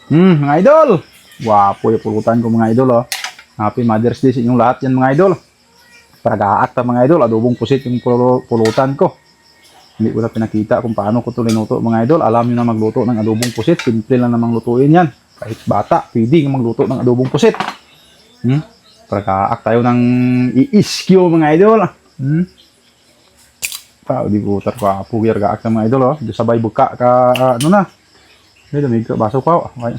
Mga idol. Wapo yung pulutan ko mga idol, oh. Happy Mother's Day sa inyong lahat yan mga idol. Paragaakta mga idol, adobong pusit yung pulutan ko. Hindi ko na pinakita kung paano ko ito linuto mga idol. Alam nyo na magluto ng adobong pusit. Simple lang namang lutuin yan. Kahit bata, pwede nga magluto ng adobong pusit. Paragaak tayo ng i-iskyo mga idol. Di ko pugir gaak ng mga idol, oh. Di sabay buka ka, ano na. May damig ka, baso pa, oh. Okay.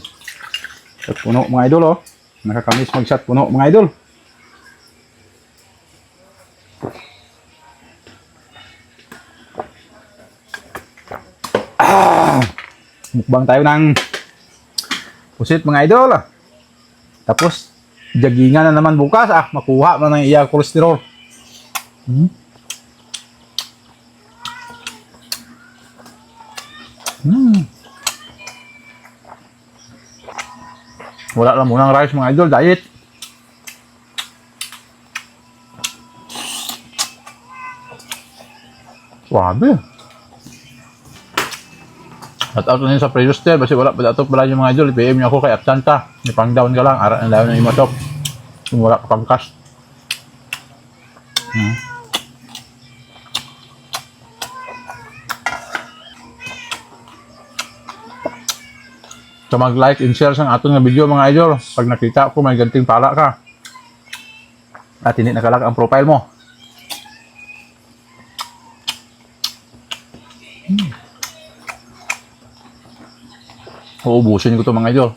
Shot puno mga idol, oh. Nakakamis mag-shot puno mga idol. Mukbang tayo ng pusit mga idol. Tapos jagingan na naman bukas, makuha man ng iya kolesterol. Wala lang munang rice mga idol, diet. Wabe. At out na sa previous day, basi wala pa dato pala yung mga idol, PM niyo ako kay absent ka. May pang down ka lang, ara na daw na imotok. Kung wala ka pang cash. So mag-like and share sa aton nga video mga idol. Pag nakita ko may ganting pala ka. At hindi nakalag ang profile mo. Uubusin ko ito mga idol.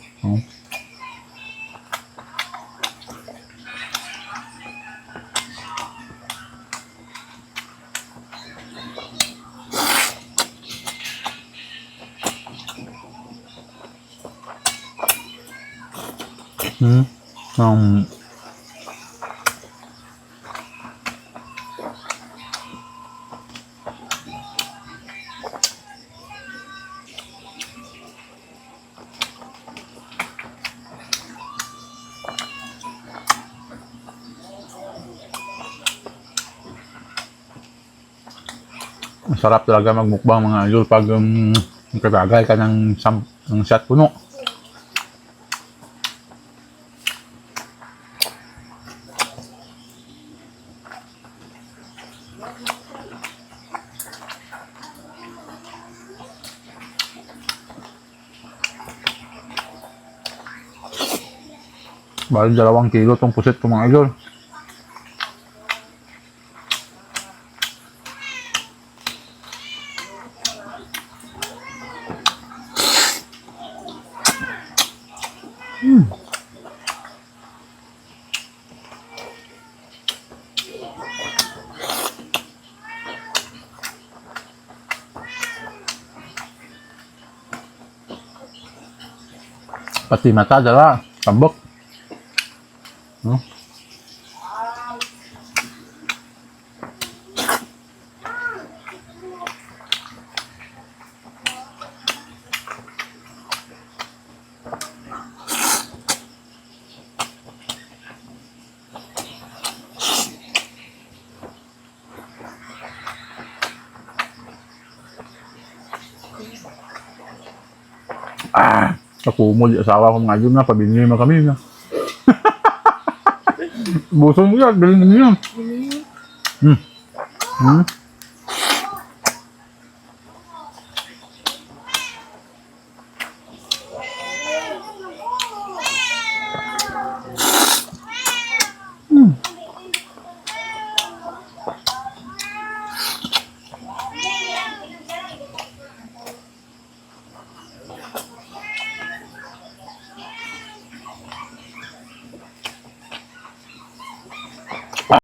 Masarap talaga magmukbang mga idol pag nagkagagay ka ng shot puno. Bali 2 kilo itong pusit ko mga idol. Pati mata dala, tambok. Nakumul yung asawa ko mga idol na, pabinili mo kami na. Buso mo yan, bilhin mo yan.